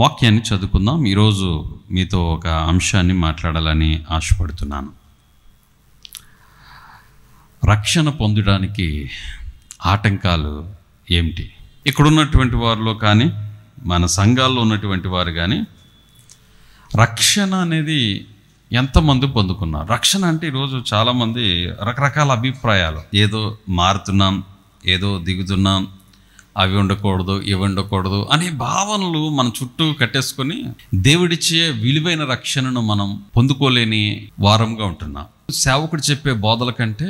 వాక్యాన్ని చదువుకుందాం. ఈరోజు మీతో ఒక అంశాన్ని మాట్లాడాలని ఆశపడుతున్నాను. రక్షణ పొందడానికి ఆటంకాలు ఏమిటి? ఇక్కడున్నటువంటి వారిలో కానీ మన సంఘాల్లో ఉన్నటువంటి వారు కానీ రక్షణ అనేది ఎంతమంది పొందుకున్నారు? రక్షణ అంటే ఈరోజు చాలామంది రకరకాల అభిప్రాయాలు, ఏదో మారుతున్నాం, ఏదో దిగుతున్నాం, అవి ఉండకూడదు, ఇవి ఉండకూడదు అనే భావనలు మన చుట్టూ కట్టేసుకొని దేవుడిచ్చే విలువైన రక్షణను మనం పొందుకోలేని వారంగా ఉంటున్నాం. సేవకుడు చెప్పే బోధల కంటే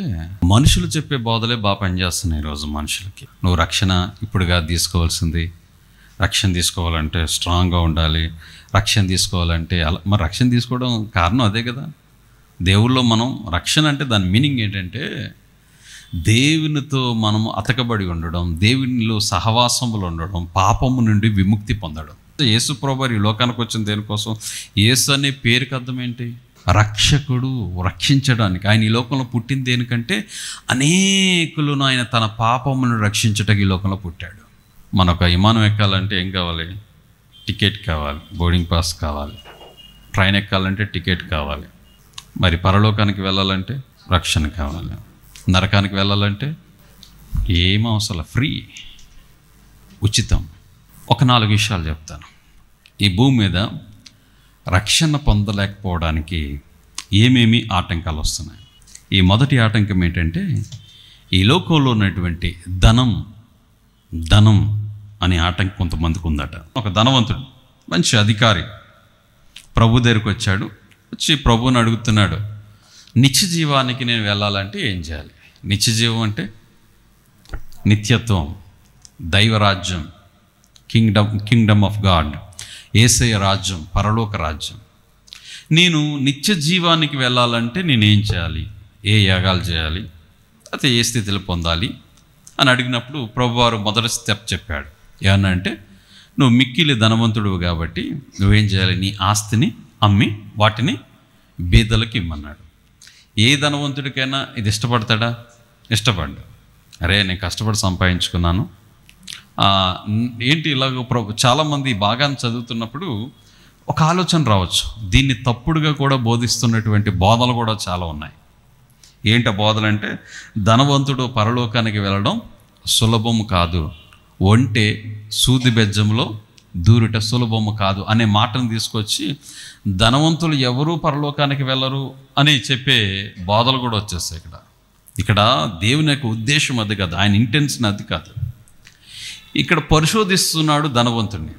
మనుషులు చెప్పే బోధలే బాగా పనిచేస్తున్నాయి ఈరోజు మనుషులకి. నువ్వు రక్షణ ఇప్పుడుగా తీసుకోవాల్సింది, రక్షణ తీసుకోవాలంటే స్ట్రాంగ్గా ఉండాలి, రక్షణ తీసుకోవాలంటే అలా. మరి రక్షణ తీసుకోవడం కారణం అదే కదా. దేవుల్లో మనం రక్షణ అంటే దాని మీనింగ్ ఏంటంటే దేవునితో మనము అతకబడి ఉండడం, దేవునిలో సహవాసములు ఉండడం, పాపము నుండి విముక్తి పొందడం. యేసు ప్రభువు ఈ లోకానికి వచ్చిన దేనికోసం? యేసు అనే పేరుకి అర్థం ఏంటి? రక్షకుడు, రక్షించడానికి. ఆయన ఈ లోకంలో పుట్టిన దేనికంటే అనేకులను ఆయన తన పాపమును రక్షించడానికి ఈ లోకంలో పుట్టాడు. మనొక విమానం ఎక్కాలంటే ఏం కావాలి? టికెట్ కావాలి, బోర్డింగ్ పాస్ కావాలి. ట్రైన్ ఎక్కాలంటే టికెట్ కావాలి. మరి పరలోకానికి వెళ్ళాలంటే రక్షణ కావాలి. నరకానికి వెళ్ళాలంటే ఏం అవసరం, ఫ్రీ, ఉచితం. ఒక 4 విషయాలు చెప్తాను. ఈ భూమి మీద రక్షణ పొందలేకపోవడానికి ఏమేమి ఆటంకాలు వస్తున్నాయి? ఈ మొదటి ఆటంకం ఏంటంటే ఈ లోకంలో ఉన్నటువంటి ధనం అనే ఆటంకం కొంతమందికి ఉందట. ఒక ధనవంతుడు, మంచి అధికారి ప్రభు దగ్గరికి వచ్చాడు. వచ్చి ప్రభువుని అడుగుతున్నాడు, నిత్య జీవానికి నేను వెళ్ళాలంటే ఏం చేయాలి? నిత్య జీవం అంటే నిత్యత్వం, దైవరాజ్యం, కింగ్డమ్ ఆఫ్ గాడ్, యేసయ్య రాజ్యం, పరలోక రాజ్యం. నేను నిత్య జీవానికి వెళ్ళాలంటే నేనేం చేయాలి? ఏ యాగాలు చేయాలి? అయితే ఏ స్థితిలో పొందాలి అని అడిగినప్పుడు ప్రభువారు మొదటి స్టెప్ చెప్పాడు. ఏమన్నా అంటే, నువ్వు మిక్కిలి ధనవంతుడు కాబట్టి నువ్వేం చేయాలి? నీ ఆస్తిని అమ్మి వాటిని బీదలకు ఇమ్మన్నాడు. ఏ ధనవంతుడికైనా ఇది ఇష్టపడతాడా? ఇష్టపడ్డా. అరే నేను కష్టపడి సంపాదించుకున్నాను ఏంటి ఇలాగ. చాలామంది బాగా చదువుతున్నప్పుడు ఒక ఆలోచన రావచ్చు, దీన్ని తప్పుడుగా కూడా బోధిస్తున్నటువంటి బోధలు కూడా చాలా ఉన్నాయి. ఏంటి ఆ బోధలు అంటే, ధనవంతుడు పరలోకానికి వెళ్ళడం సులభము కాదు, ఒంటే సూది బెజ్జంలో దూరుట సులభము కాదు అనే మాటను తీసుకొచ్చి ధనవంతులు ఎవరూ పరలోకానికి వెళ్ళరు అని చెప్పే బోధలు కూడా వచ్చేస్తాయి. ఇక్కడ దేవుని యొక్క ఉద్దేశం అది కాదు, ఆయన ఇంటెన్షన్ అది కాదు. ఇక్కడ పరిశోధిస్తున్నాడు ధనవంతుడిని.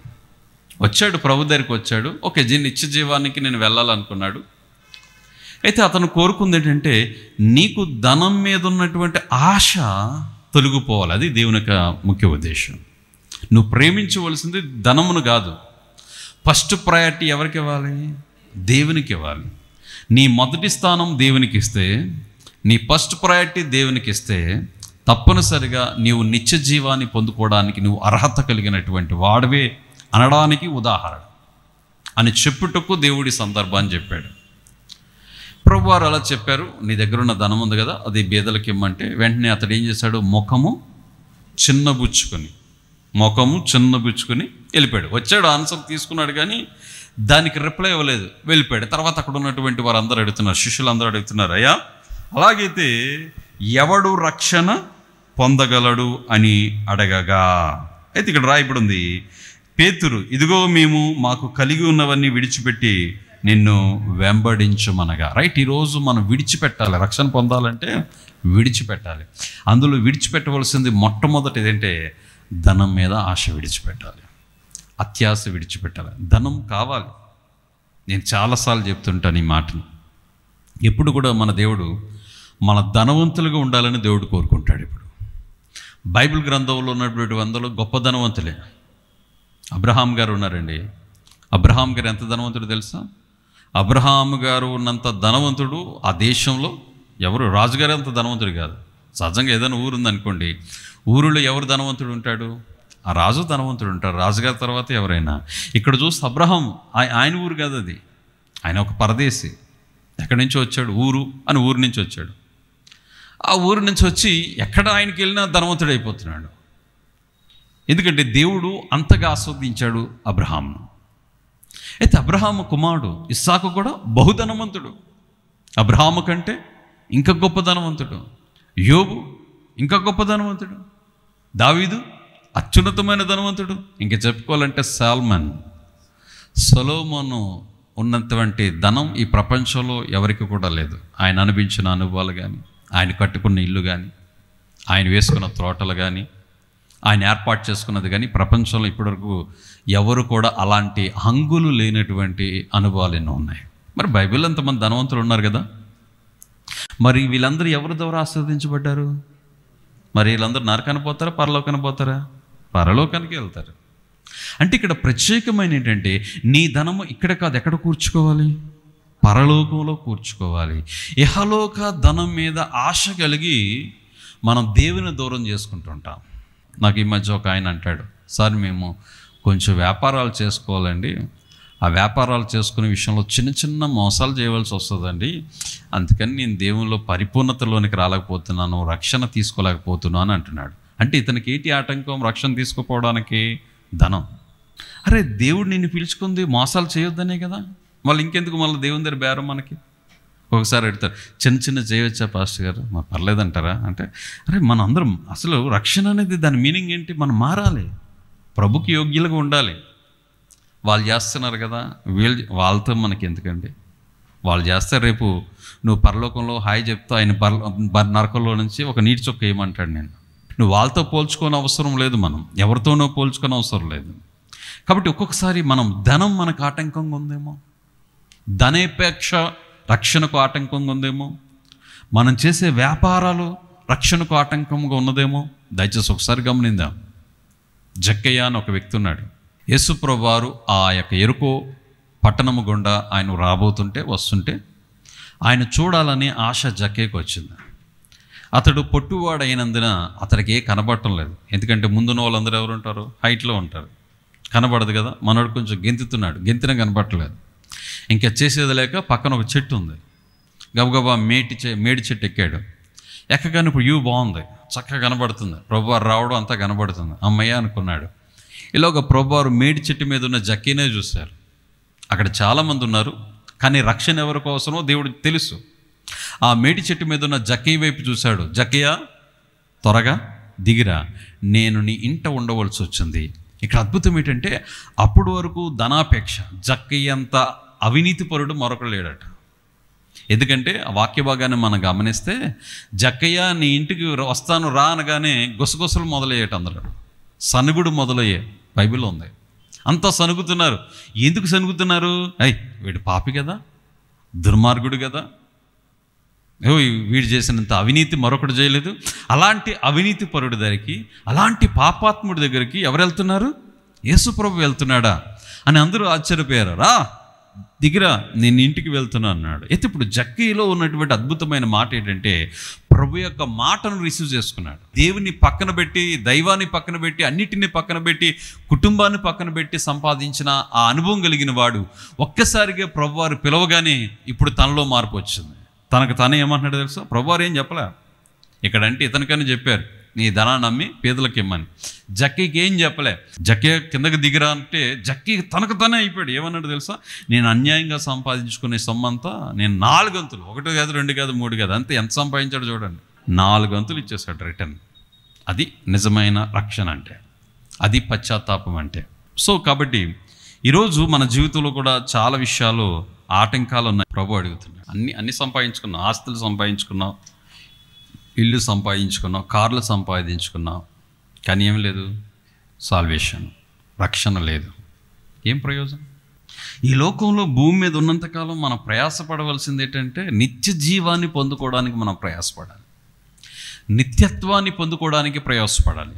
వచ్చాడు, ప్రభు దగ్గరికి వచ్చాడు. ఓకే, నిత్య జీవానికి నేను వెళ్ళాలనుకున్నాడు. అయితే అతను కోరుకుంది ఏంటంటే, నీకు ధనం మీద ఉన్నటువంటి ఆశ తొలగిపోవాలి. అది దేవుని యొక్క ముఖ్య ఉద్దేశం. నువ్వు ప్రేమించవలసింది ధనమును కాదు. ఫస్ట్ ప్రయారిటీ ఎవరికి ఇవ్వాలి? దేవునికి ఇవ్వాలి. నీ మొదటి స్థానం దేవునికి ఇస్తే, నీ ఫస్ట్ ప్రయారిటీ దేవునికి ఇస్తే తప్పనిసరిగా నీవు నిత్య జీవాన్ని పొందుకోవడానికి నువ్వు అర్హత కలిగినటువంటి వాడివే అనడానికి ఉదాహరణ అని చెప్పుటకు దేవుడి సందర్భాన్ని చెప్పాడు. ప్రభువారు అలా చెప్పారు. నీ దగ్గర ఉన్న ధనం ఉంది కదా, అది బీదలకి ఇమ్మంటే వెంటనే అతడు ఏం చేశాడు? ముఖము చిన్నబుచ్చుకొని వెళ్ళిపోయాడు. వచ్చాడు, ఆన్సర్ తీసుకున్నాడు, కానీ దానికి రిప్లై ఇవ్వలేదు, వెళ్ళిపోయాడు. తర్వాత అక్కడ ఉన్నటువంటి వారు అందరూ అడుగుతున్నారు, శిష్యులందరూ అడుగుతున్నారు, అయ్యా అలాగైతే ఎవడు రక్షణ పొందగలడు అని అడగగా, అయితే ఇక్కడ రాయబడి ఉంది, పేతురు ఇదిగో మేము మాకు కలిగి ఉన్నవన్నీ విడిచిపెట్టి నిన్ను వెంబడించమనగా. రైట్, ఈరోజు మనం విడిచిపెట్టాలి. రక్షణ పొందాలంటే విడిచిపెట్టాలి. అందులో విడిచిపెట్టవలసింది మొట్టమొదటి ఏంటంటే ధనం మీద ఆశ విడిచిపెట్టాలి, అత్యాశ విడిచిపెట్టాలి. ధనం కావాలి. నేను చాలాసార్లు చెప్తుంటాను ఈ మాటను. ఎప్పుడు కూడా మన దేవుడు మన ధనవంతులుగా ఉండాలని దేవుడు కోరుకుంటాడు. ఇప్పుడు బైబిల్ గ్రంథంలో ఉన్నటువంటి వందలో గొప్ప ధనవంతులే. అబ్రహాం గారు ఉన్నారండి. అబ్రహాం గారు ఎంత ధనవంతుడు తెలుసా? అబ్రహాం గారు ఉన్నంత ధనవంతుడు ఆ దేశంలో ఎవరు, రాజుగారు అంత ధనవంతుడు కాదు. సహజంగా ఏదైనా ఊరు ఉందనుకోండి, ఊరిలో ఎవరు ధనవంతుడు ఉంటాడు? ఆ రాజు ధనవంతుడు ఉంటాడు, రాజుగారి తర్వాత ఎవరైనా. ఇక్కడ చూస్తే అబ్రహాం ఆయన ఊరు కాదు, అది ఆయన ఒక పరదేశి. ఎక్కడి నుంచో వచ్చాడు, ఊరు నుంచి వచ్చాడు. ఆ ఊరు నుంచి వచ్చి ఎక్కడ ఆయనకి వెళ్ళినా ధనవంతుడు అయిపోతున్నాడు. ఎందుకంటే దేవుడు అంతగా ఆస్వాదించాడు అబ్రహాంను. అయితే అబ్రహాము కుమారుడు ఇస్సాకు కూడా బహుధనవంతుడు. అబ్రహాము కంటే ఇంకా గొప్ప ధనవంతుడు. యోబు ఇంకా గొప్ప ధనవంతుడు. దావీదు అత్యున్నతమైన ధనవంతుడు. ఇంకా చెప్పుకోవాలంటే సొలొమోను ఉన్నటువంటి ధనం ఈ ప్రపంచంలో ఎవరికి కూడా లేదు. ఆయన అనిపించిన అనుభవాలు కానీ, ఆయన కట్టుకున్న ఇల్లు కానీ, ఆయన వేసుకున్న తోటలు కానీ, ఆయన ఏర్పాటు చేసుకున్నది కానీ ప్రపంచంలో ఇప్పటివరకు ఎవరు కూడా అలాంటి హంగులు లేనటువంటి అనుభవాలు ఎన్నో ఉన్నాయి. మరి బైబిల్ అంతమంది ధనవంతులు ఉన్నారు కదా, మరి వీళ్ళందరూ ఎవరి ద్వారా ఆశీర్వదించబడ్డారు? మరి వీళ్ళందరూ నరకానికి పోతారా, పరలోకానికి పోతారా? పరలోకానికి వెళ్తారు. అంటే ఇక్కడ ప్రత్యేకమైన ఏంటంటే, నీ ధనము ఇక్కడ కాదు, ఎక్కడ కూర్చుకోవాలి? పరలోకంలో కూర్చుకోవాలి. ఇహలోక ధనం మీద ఆశ కలిగి మనం దేవుని దూరం చేసుకుంటుంటాం. నాకు ఈ మధ్య ఒక ఆయన అంటాడు, సార్ మేము కొంచెం వ్యాపారాలు చేసుకోవాలండి, ఆ వ్యాపారాలు చేసుకునే విషయంలో చిన్న చిన్న మోసాలు చేయవలసి వస్తుందండి, అందుకని నేను దేవునిలో పరిపూర్ణతలోనికి రాలేకపోతున్నాను, రక్షణ తీసుకోలేకపోతున్నాను అంటున్నాడు. అంటే ఇతనికి ఏంటి ఆటంకం రక్షణ తీసుకుపోవడానికి? ధనం. అరే దేవుడు నిన్ను పిలుచుకుంది మోసాలు చేయొద్దనే కదా, మళ్ళీ ఇంకెందుకు మళ్ళీ దేవుని దగ్గర బేరం మనకి? ఒకసారి అడుగుతారు, చిన్న చిన్న చేయవచ్చా పాస్టర్ గారు? మా పర్లేదంటారా అంటే, అరే మనం అందరం అసలు రక్షణ అనేది దాని మీనింగ్ ఏంటి? మనం మారాలి, ప్రభుకి యోగ్యులుగా ఉండాలి. వాళ్ళు చేస్తున్నారు కదా, వాళ్ళతో మనకి ఎందుకండి? వాళ్ళు చేస్తే రేపు నువ్వు పరలోకంలో హాయి చెప్తా ఆయన నరకంలో నుంచి ఒక నీటి చొక్క వేయమంటాడు. నువ్వు వాళ్ళతో పోల్చుకోని అవసరం లేదు, మనం ఎవరితోనో పోల్చుకోని అవసరం లేదు. కాబట్టి ఒక్కొక్కసారి మనం ధనం మనకు ఆటంకంగా ఉందేమో, ధనేపేక్ష రక్షణకు ఆటంకంగా ఉందేమో, మనం చేసే వ్యాపారాలు రక్షణకు ఆటంకంగా ఉన్నదేమో. దయచేసి ఒకసారి గమనిద్దాం. జక్కయ్య అని ఒక వ్యక్తి ఉన్నాడు. యేసుప్రభువు వారు ఆ యొక్క ఎరుకో పట్టణము గుండా ఆయన వస్తుంటే ఆయన చూడాలని ఆశ జక్కయ్యకు వచ్చింది. అతడు పొట్టువాడైనందున అతడికి కనబడటం లేదు. ఎందుకంటే ముందున్న వాళ్ళందరూ ఎవరు ఉంటారు? హైట్లో ఉంటారు, కనబడదు కదా. మనోడు కొంచెం గెంతిన కనబడట్లేదు. ఇంకా చేసేది లేక పక్కన ఒక చెట్టు ఉంది, గబగబా మేడి చెట్టు ఎక్కాడు. ఎక్కగానే ఇప్పుడు బాగుంది, చక్కగా కనబడుతుంది, ప్రభువారు రావడం అంతా కనబడుతుంది, అమ్మయ్య అనుకున్నాడు. ఇలాగ ప్రభువారు మేడి చెట్టు మీద ఉన్న జక్కీనే చూశారు. అక్కడ చాలామంది ఉన్నారు, కానీ రక్షణ ఎవరి కోసమో దేవుడికి తెలుసు. ఆ మేడి చెట్టు మీద ఉన్న జక్కయ్య వైపు చూశాడు. జక్కయ్య త్వరగా దిగిరా, నేను నీ ఇంట ఉండవలసి వచ్చింది. ఇక్కడ అద్భుతం ఏంటంటే, అప్పటి వరకు ధనాపేక్ష, జక్కయ్య అంత అవినీతిపరుడు మరొకరు లేడట. ఎందుకంటే ఆ వాక్య భాగాన్ని మనం గమనిస్తే, జక్కయ్య నీ ఇంటికి వస్తాను రా అనగానే గుసగుసలు మొదలయ్యేట, అందరూ సనుగుడు మొదలయ్యే బైబిల్లో ఉంది. అంతా సనుగుతున్నారు. ఎందుకు సనుగుతున్నారు? వీడు పాపి కదా, దుర్మార్గుడు కదా, వీడు చేసినంత అవినీతి మరొకటి చేయలేదు. అలాంటి అవినీతి పరుడి దగ్గరికి, అలాంటి పాపాత్ముడి దగ్గరికి ఎవరు వెళ్తున్నారు? యేసుప్రభు వెళ్తున్నాడా అని అందరూ ఆశ్చర్యపోయారు. రా దిగిరా, నేను ఇంటికి వెళ్తున్నా అన్నాడు. అయితే ఇప్పుడు జక్కయ్యలో ఉన్నటువంటి అద్భుతమైన మాట ఏంటంటే, ప్రభు యొక్క మాటను రిసీవ్ చేసుకున్నాడు. దేవుని పక్కన పెట్టి, దైవాన్ని పక్కన పెట్టి, అన్నిటినీ పక్కన పెట్టి, కుటుంబాన్ని పక్కన పెట్టి సంపాదించిన ఆ అనుభవం కలిగిన వాడు ఒక్కసారిగా ప్రభువారు పిలవగానే ఇప్పుడు తనలో మార్పు వచ్చింది. తనకు తానే ఏమంటున్నాడు తెలుసా? ప్రభువారు ఏం చెప్పలే. ఇక్కడంటే ఇతనికని చెప్పారు, నీ ధనాన్ని అమ్మి పేదలకు ఇమ్మని. జక్కీకి ఏం చెప్పలే. జక్కయ్య కిందకి దిగిరా అంటే జక్కీ తనకు తనే అయిపోయాడు. ఏమన్నాడు తెలుసా? నేను అన్యాయంగా సంపాదించుకునే సొమ్మంతా నేను 4 గంతులు, 1 కాదు 2 కాదు 3 కాదు, అంతే ఎంత సంపాదించాడు చూడండి, 4 గంతులు ఇచ్చేసాడు రిటర్న్. అది నిజమైన రక్షణ అంటే, అది పశ్చాత్తాపం అంటే. సో కాబట్టి ఈరోజు మన జీవితంలో కూడా చాలా విషయాలు ఆటంకాలు ఉన్నాయి. ప్రభు అడుగుతున్నాడు, అన్ని సంపాదించుకున్నావు, ఆస్తులు సంపాదించుకున్నావు, ఇల్లు సంపాదించుకున్నావు, కార్లు సంపాదించుకున్నావు, కానీ ఏం లేదు, సాల్వేషన్, రక్షణ లేదు. ఏం ప్రయోజనం? ఈ లోకంలో భూమి మీద ఉన్నంతకాలం మనం ప్రయాసపడవలసింది ఏంటంటే, నిత్య జీవాన్ని పొందుకోవడానికి మనం ప్రయాసపడాలి, నిత్యత్వాన్ని పొందుకోవడానికి ప్రయాసపడాలి.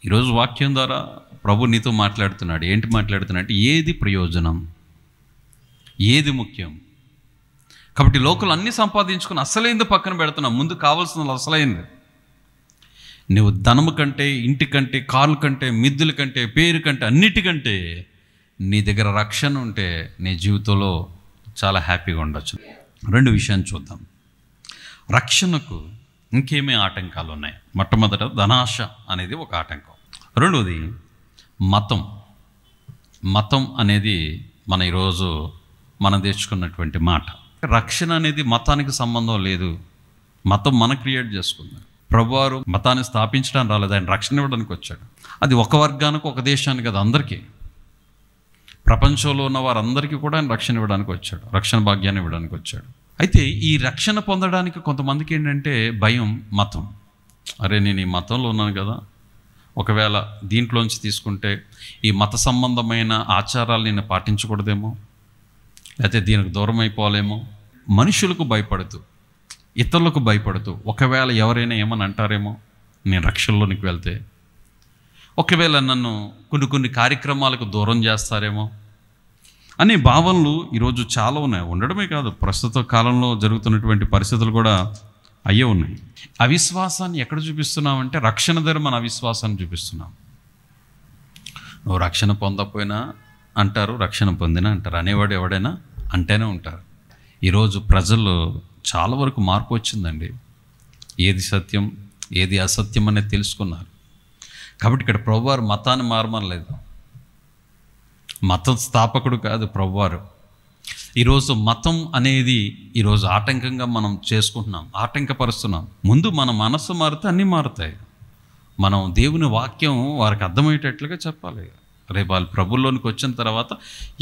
ఈరోజు వాక్యం ద్వారా ప్రభు నీతో మాట్లాడుతున్నాడు. ఏంటి మాట్లాడుతున్నాడు అంటే, ఏది ప్రయోజనం, ఏది ముఖ్యం? కాబట్టి లోకలు అన్నీ సంపాదించుకుని అసలైంది పక్కన పెడుతున్నాం, ముందు కావాల్సిన అసలైంది. నువ్వు ధనము కంటే, ఇంటి కంటే, కార్ల కంటే, మిద్దుల కంటే, పేరు కంటే, అన్నిటికంటే నీ దగ్గర రక్షణ ఉంటే నీ జీవితంలో చాలా హ్యాపీగా ఉండొచ్చు. 2 విషయాన్ని చూద్దాం. రక్షణకు ఇంకేమీ ఆటంకాలు ఉన్నాయి. మొట్టమొదట ధనాశ అనేది ఒక ఆటంకం. 2వది మతం. మతం అనేది మన ఈరోజు మనం తెచ్చుకున్నటువంటి మాట. రక్షణ అనేది మతానికి సంబంధం లేదు. మతం మనం క్రియేట్ చేసుకుంది. ప్రభువారు మతాన్ని స్థాపించడానికి రాలేదు, ఆయన రక్షణ ఇవ్వడానికి వచ్చాడు. అది ఒక వర్గానికి, ఒక దేశానికి కాదు, అందరికీ, ప్రపంచంలో ఉన్న వారందరికీ కూడా ఆయన రక్షణ ఇవ్వడానికి వచ్చాడు, రక్షణ భాగ్యాన్ని ఇవ్వడానికి వచ్చాడు. అయితే ఈ రక్షణ పొందడానికి కొంతమందికి ఏంటంటే భయం, మతం. అరే నేను ఈ మతంలో ఉన్నాను కదా, ఒకవేళ దీంట్లోంచి తీసుకుంటే ఈ మత సంబంధమైన ఆచారాలు నేను పాటించకూడదేమో, లేకపోతే దీనికి దూరం అయిపోవాలేమో, మనుషులకు భయపడుతూ, ఇతరులకు భయపడుతూ, ఒకవేళ ఎవరైనా ఏమని అంటారేమో నేను రక్షణలోనికి వెళ్తే, ఒకవేళ నన్ను కొన్ని కార్యక్రమాలకు దూరం చేస్తారేమో అనే భావనలు ఈరోజు చాలా ఉన్నాయి. ఉండడమే కాదు, ప్రస్తుత కాలంలో జరుగుతున్నటువంటి పరిస్థితులు కూడా అయ్యే ఉన్నాయి. అవిశ్వాసాన్ని ఎక్కడ చూపిస్తున్నామంటే రక్షణ దగ్గర మన అవిశ్వాసాన్ని చూపిస్తున్నాం. నువ్వు రక్షణ పొందకపోయినా అంటారు, రక్షణ పొందినా అంటారు, అనేవాడు ఎవడైనా అంటేనే ఉంటారు. ఈరోజు ప్రజల్లో చాలా వరకు మార్పు వచ్చిందండి. ఏది సత్యం ఏది అసత్యం అనేది తెలుసుకున్నారు. కాబట్టి ఇక్కడ ప్రభువారు మతాన్ని మారమనలేదు, మతం స్థాపకుడు కాదు ప్రభువారు. ఈరోజు మతం అనేది ఈరోజు ఆటంకంగా మనం చేసుకుంటున్నాం, ఆటంకపరుస్తున్నాం. ముందు మన మనస్సు మారితే అన్నీ మారుతాయి. మనం దేవుని వాక్యం వారికి అర్థమయ్యేటట్లుగా చెప్పాలి. రేపు వాళ్ళు ప్రభుల్లోనికి వచ్చిన తర్వాత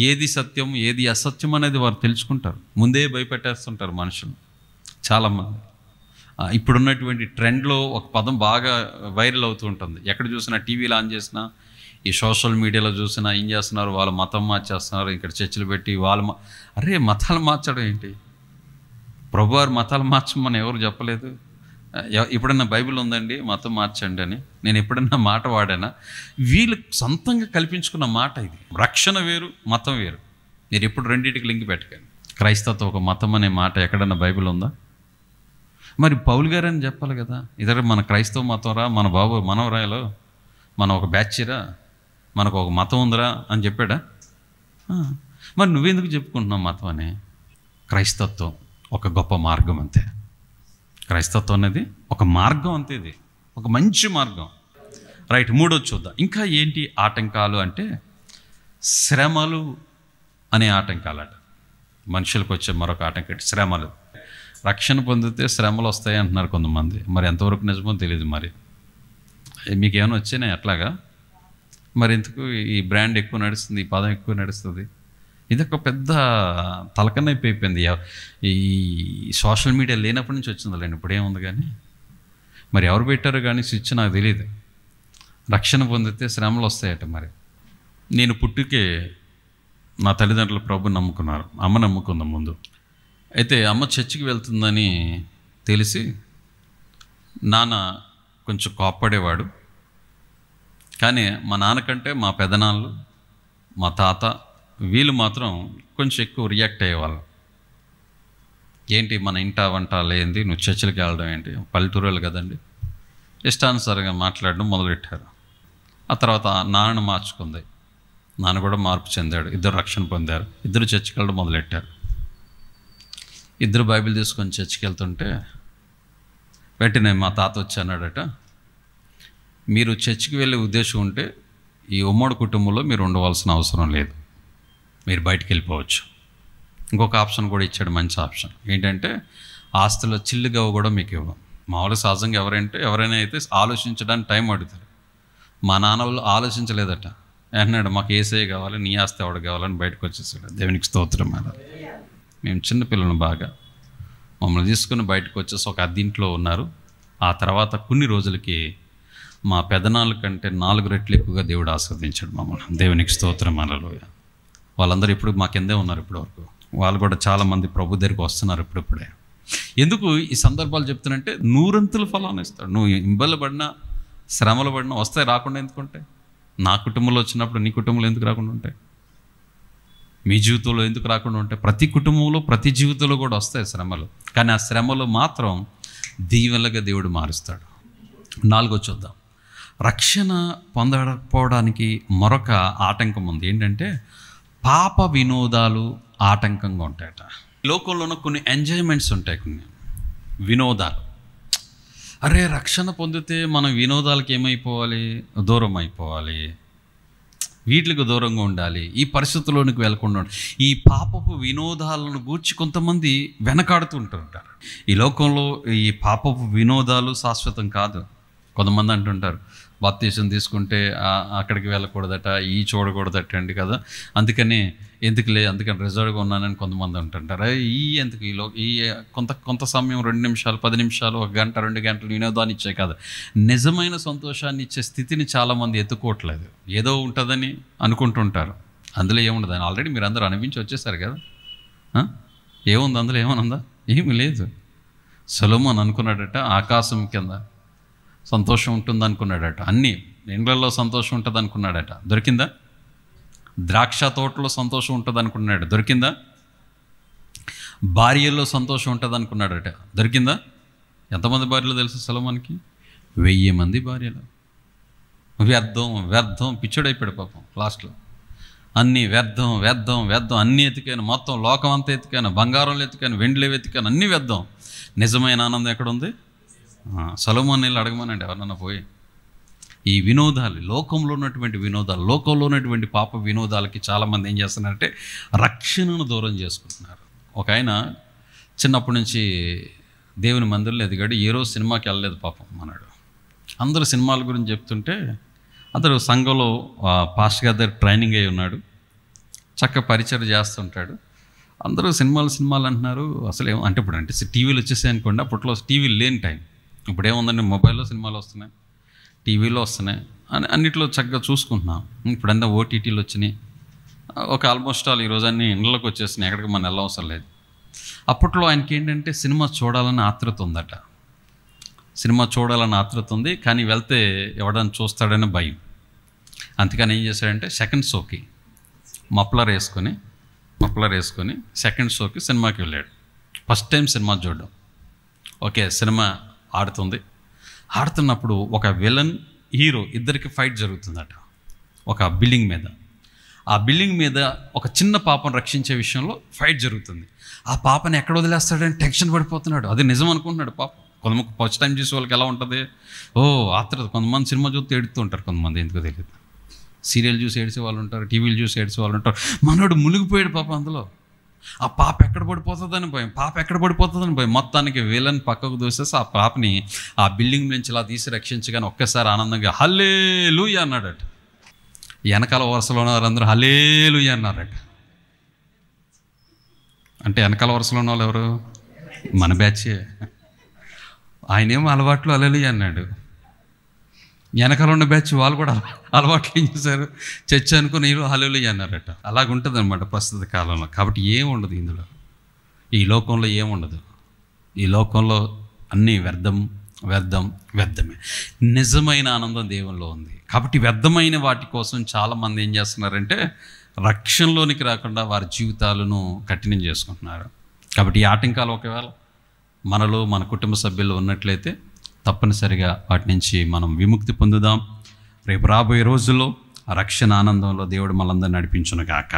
ఏది సత్యం ఏది అసత్యం అనేది వారు తెలుసుకుంటారు. ముందే భయపెట్టేస్తుంటారు మనుషులు చాలామంది. ఇప్పుడున్నటువంటి ట్రెండ్లో ఒక పదం బాగా వైరల్ అవుతూ ఉంటుంది. ఎక్కడ చూసినా, టీవీలో ఆన్ చేసినా, ఈ సోషల్ మీడియాలో చూసినా ఏం చేస్తున్నారు, వాళ్ళు మతం మార్చేస్తున్నారు, ఇక్కడ చర్చలు పెట్టి వాళ్ళు అరే మతాలు మార్చడం ఏంటి? ప్రభువారు మతాలు మార్చమని ఎవరు చెప్పలేదు. ఎప్పుడన్నా బైబిల్ ఉందండి మతం మార్చండి అని నేను ఎప్పుడన్నా మాట వాడానా? వీళ్ళు సొంతంగా కల్పించుకున్న మాట ఇది. రక్షణ వేరు, మతం వేరు. మీరు ఎప్పుడు రెండింటికి లింక్ పెట్టకండి. క్రైస్తవత ఒక మతం అనే మాట ఎక్కడన్నా బైబిల్ ఉందా? మరి పౌలు గారు అని చెప్పాలి కదా, ఇద్దరు మన క్రైస్తవ మతం రా, మన బాబు మనవరాయలో మన ఒక బ్యాచ్రా, మనకు ఒక మతం ఉందిరా అని చెప్పాడా? మరి నువ్వెందుకు చెప్పుకుంటున్నావు మతం అని? క్రైస్తత్వం ఒక గొప్ప మార్గం అంతే. క్రైస్తత్వం అనేది ఒక మార్గం అంతే, ఇది ఒక మంచి మార్గం. రైట్, మూడోది చూద్దాం. ఇంకా ఏంటి ఆటంకాలు అంటే శ్రమలు అనే ఆటంకాలట. మనుషులకు వచ్చే మరొక ఆటంకం శ్రమలు. రక్షణ పొందితే శ్రమలు వస్తాయి అంటున్నారు కొంతమంది. మరి ఎంతవరకు నిజమో తెలియదు. మరి మీకేమైనా వచ్చినాయి అట్లాగా? మరి ఎందుకు ఈ బ్రాండ్ ఎక్కువ నడుస్తుంది, ఈ పదం ఎక్కువ నడుస్తుంది? ఇదొక పెద్ద తలకనైపు అయిపోయింది. ఈ సోషల్ మీడియా లేనప్పటి నుంచి వచ్చిందిలేండి, ఇప్పుడు ఏముంది. కానీ మరి ఎవరు పెట్టారో కానీ స్విచ్ నాకు తెలియదు. రక్షణ పొందితే శ్రమలు వస్తాయట. మరి నేను పుట్టుకే నా తల్లిదండ్రులు ప్రభుని నమ్ముకున్నారు, అమ్మ నమ్ముకుందాం ముందు. అయితే అమ్మ చర్చికి వెళ్తుందని తెలిసి నాన్న కొంచెం కోప్పడేవాడు. కానీ మా నాన్నకంటే మా పెదనాన్నలు, మా తాత వీళ్ళు మాత్రం కొంచెం ఎక్కువ రియాక్ట్ అయ్యేవాళ్ళు. ఏంటి మన ఇంట వంట లేనిది నువ్వు చర్చిలకు వెళ్ళడం ఏంటి, పల్లెటూరులు కదండి, ఇష్టానుసారంగా మాట్లాడడం మొదలెట్టారు. ఆ తర్వాత నాన్న మార్చుకుంది, నాన్న కూడా మార్పు చెందాడు, ఇద్దరు రక్షణ పొందారు, ఇద్దరు చర్చికి వెళ్ళడం మొదలెట్టారు. ఇద్దరు బైబిల్ తీసుకొని చర్చికి వెళ్తుంటే వెంటనే మా తాత వచ్చి అన్నాడట, మీరు చర్చికి వెళ్ళే ఉద్దేశం ఉంటే ఈ ఉమ్మడి కుటుంబంలో మీరు ఉండవలసిన అవసరం లేదు, మీరు బయటికి వెళ్ళిపోవచ్చు. ఇంకొక ఆప్షన్ కూడా ఇచ్చాడు, మంచి ఆప్షన్. ఏంటంటే ఆస్తిలో చిల్లుగా కూడా మీకు ఇవ్వం. మామూలుగా సహజంగా ఎవరైనా అయితే ఆలోచించడానికి టైం అడుగుతారు. మా నాన్న వాళ్ళు ఆలోచించలేదట, అన్నాడు మాకు ఏసే కావాలి, నీ ఆస్తి ఎవడు కావాలని బయటకు వచ్చేసాడు. దేవునికి స్తోత్రం. అలా మేము చిన్నపిల్లలను బాగా మమ్మల్ని తీసుకుని బయటకు వచ్చేసి ఒక అద్దీంట్లో ఉన్నారు. ఆ తర్వాత కొన్ని రోజులకి మా పెదనాళ్ళ కంటే 4 రెట్లు ఎక్కువగా దేవుడు ఆస్వాదించాడు మమ్మల్ని. దేవునికి స్తోత్రం. హల్లెలూయా. వాళ్ళందరూ ఇప్పుడు మా కిందే ఉన్నారు ఇప్పటి వరకు. వాళ్ళు కూడా చాలామంది ప్రభు దగ్గరికి వస్తున్నారు ఇప్పుడిప్పుడే. ఎందుకు ఈ సందర్భాలు చెప్తున్నంటే నూరంతుల ఫలాన్ని ఇస్తాడు. నువ్వు ఇబ్బందులు పడినా, శ్రమలు పడినా వస్తాయి, రాకుండా ఎందుకుంటాయి? నా కుటుంబంలో వచ్చినప్పుడు నీ కుటుంబంలో ఎందుకు రాకుండా ఉంటాయి? మీ జీవితంలో ఎందుకు రాకుండా ఉంటాయి? ప్రతి కుటుంబంలో, ప్రతి జీవితంలో కూడా వస్తాయి శ్రమలు. కానీ ఆ శ్రమలు మాత్రం దీవెనలుగా దేవుడు మారుస్తాడు. 4 చూద్దాం. రక్షణ పొందకపోవడానికి మరొక ఆటంకం ఉంది. ఏంటంటే పాప వినోదాలు ఆటంకంగా ఉంటాయట. లోకంలోనూ కొన్ని ఎంజాయ్మెంట్స్ ఉంటాయి, కొన్ని వినోదాలు. అరే రక్షణ పొందితే మనం వినోదాలకు ఏమైపోవాలి? దూరం అయిపోవాలి. వీటికి దూరంగా ఉండాలి, ఈ పరిస్థితుల్లోనికి వెళ్ళకుండా ఉండాలి. ఈ పాపపు వినోదాలను గూర్చి కొంతమంది వెనకాడుతూ ఉంటుంటారు. ఈ లోకంలో ఈ పాపపు వినోదాలు శాశ్వతం కాదు. కొంతమంది అంటుంటారు, బాప్తీసం తీసుకుంటే అక్కడికి వెళ్ళకూడదట, ఈ చూడకూడదట అండి కదా, అందుకని అందుకని రిజర్వ్గా ఉన్నానని కొంతమంది అంటుంటారు. ఎందుకు ఈ కొంత సమయం 2 నిమిషాలు 10 నిమిషాలు 1 గంట 2 గంటలు వినోదాన్ని ఇచ్చే కాదు, నిజమైన సంతోషాన్ని ఇచ్చే స్థితిని చాలామంది ఎత్తుకోవట్లేదు. ఏదో ఉంటుందని అనుకుంటుంటారు. అందులో ఏముండదు. ఆల్రెడీ మీరు అందరూ అనిపించి వచ్చేసారు కదా. ఏముంది అందులో? ఏమనుందా? ఏమీ లేదు. సొలొమోను అనుకున్నాడట, ఆకాశం కింద సంతోషం ఉంటుంది అనుకున్నాడట, అన్నీ ఇండ్లలో సంతోషం ఉంటుంది అనుకున్నాడట, దొరికిందా? ద్రాక్ష తోటలో సంతోషం ఉంటుంది అనుకున్నాడు, దొరికిందా? భార్యల్లో సంతోషం ఉంటుంది అనుకున్నాడట, దొరికిందా? ఎంతమంది భార్యలు తెలుసు సొలొమోనుకి? 1000 మంది భార్యలు. వ్యర్థం పిచ్చోడైపోయాడు పాపం లాస్ట్లో. అన్నీ వ్యర్థం అన్నీ ఎతికాను, మొత్తం లోకం అంతా ఎతికాను, బంగారంలో ఎతికాను, వెండిలో వెతికాను, అన్నీ వ్యర్థం. నిజమైన ఆనందం ఎక్కడుంది? సొలొమోను నీళ్ళు అడగమనండి ఎవరన్నా పోయి. ఈ వినోదాలు, లోకంలో ఉన్నటువంటి వినోదాలు, లోకంలో ఉన్నటువంటి పాప వినోదాలకి చాలామంది ఏం చేస్తున్నారంటే రక్షణను దూరం చేసుకుంటున్నారు. ఒక ఆయన చిన్నప్పటి నుంచి దేవుని మందిరంలో ఎదిగాడు, ఏ రోజు సినిమాకి వెళ్ళలేదు పాపం అన్నాడు. అందరూ సినిమాల గురించి చెప్తుంటే అతడు సంఘంలో పాస్టర్ గారి దగ్గర ట్రైనింగ్ అయి ఉన్నాడు, చక్కగా పరిచయం చేస్తుంటాడు. అందరూ సినిమాలు అంటున్నారు. అసలు అంటే ఇప్పుడు అంటే టీవీలు వచ్చేసాయి అనుకోండి, అప్పట్లో టీవీలు లేని టైం. ఇప్పుడు ఏముందండి, మొబైల్లో సినిమాలు వస్తున్నాయి, టీవీలో వస్తున్నాయి, అన్నిట్లో చక్కగా చూసుకుంటున్నాం. ఇప్పుడంతా ఓటీటీలు వచ్చినాయి, ఒక ఆల్మోస్ట్ ఆల్ ఈరోజు అన్నీ ఇండ్లకి వచ్చేసినాయి, ఎక్కడికి మనం వెళ్ళవసరం లేదు. అప్పట్లో ఆయనకి ఏంటంటే సినిమా చూడాలని ఆత్రుత ఉందట. సినిమా చూడాలని ఆత్రుత ఉంది, కానీ వెళ్తే ఎవడని చూస్తాడని భయం. అందుకని ఏం చేశాడంటే సెకండ్ షోకి మఫ్లర్ వేసుకొని సెకండ్ షోకి సినిమాకి వెళ్ళాడు. ఫస్ట్ టైం సినిమా చూడడం. ఓకే, సినిమా ఆడుతున్నప్పుడు ఒక విలన్ హీరో ఇద్దరికి ఫైట్ జరుగుతుందట ఒక బిల్డింగ్ మీద. ఆ బిల్డింగ్ మీద ఒక చిన్న పాపను రక్షించే విషయంలో ఫైట్ జరుగుతుంది. ఆ పాపని ఎక్కడ వదిలేస్తాడని టెన్షన్ పడిపోతున్నాడు. అది నిజం అనుకుంటున్నాడు పాపం. కొంతమంది ఫస్ట్ టైం చూసే వాళ్ళకి ఎలా ఉంటుంది, ఆత్రుత. కొంతమంది సినిమా చూస్తే ఏడుతూ ఉంటారు, కొంతమంది ఎందుకో తెలియదు. సీరియల్ చూసి ఏడిసే వాళ్ళు ఉంటారు, టీవీలు చూసి ఏడిసే వాళ్ళు ఉంటారు. మనోడు మునిగిపోయాడు పాపం అందులో. ఆ పాప ఎక్కడ పడిపోతుందని భయం. మొత్తానికి విలన్ పక్కకు దూసేసి ఆ పాపని ఆ బిల్డింగ్ నుంచి ఇలా తీసి రక్షించగానే ఒక్కసారి ఆనందంగా హల్లెలూయా అన్నాడట. వెనకాల వరుసలో ఉన్న వారందరూ హల్లెలూయా అన్నారట. అంటే వెనకాల వరుసలో ఉన్న వాళ్ళు ఎవరు? మన బ్యాచే. ఆయనేమో అలవాట్లు హల్లెలూయా అన్నాడు. వెనకాల ఉన్న బ్యాచ్ వాళ్ళు కూడా అలవాట్లు ఏం చేశారు, చర్చ అనుకుని వీళ్ళు హల్లెలూయా అన్నారట. అలాగుంటుంది అనమాట ప్రస్తుత కాలంలో. కాబట్టి ఏముండదు ఇందులో, ఈ లోకంలో ఏముండదు. ఈ లోకంలో అన్నీ వ్యర్థమే. నిజమైన ఆనందం దేవునిలో ఉంది. కాబట్టి వ్యర్థమైన వాటి కోసం చాలామంది ఏం చేస్తున్నారంటే రక్షణలోనికి రాకుండా వారి జీవితాలను కఠినం చేసుకుంటున్నారు. కాబట్టి ఈ ఆటంకాలు ఒకవేళ మనలో మన కుటుంబ సభ్యులు ఉన్నట్లయితే తప్పనిసరిగా వాటి నుంచి మనం విముక్తి పొందుదాం. రేపు రాబోయే రోజుల్లో ఆ రక్షణ ఆనందంలో దేవుడు మనందరినీ నడిపించును గాక.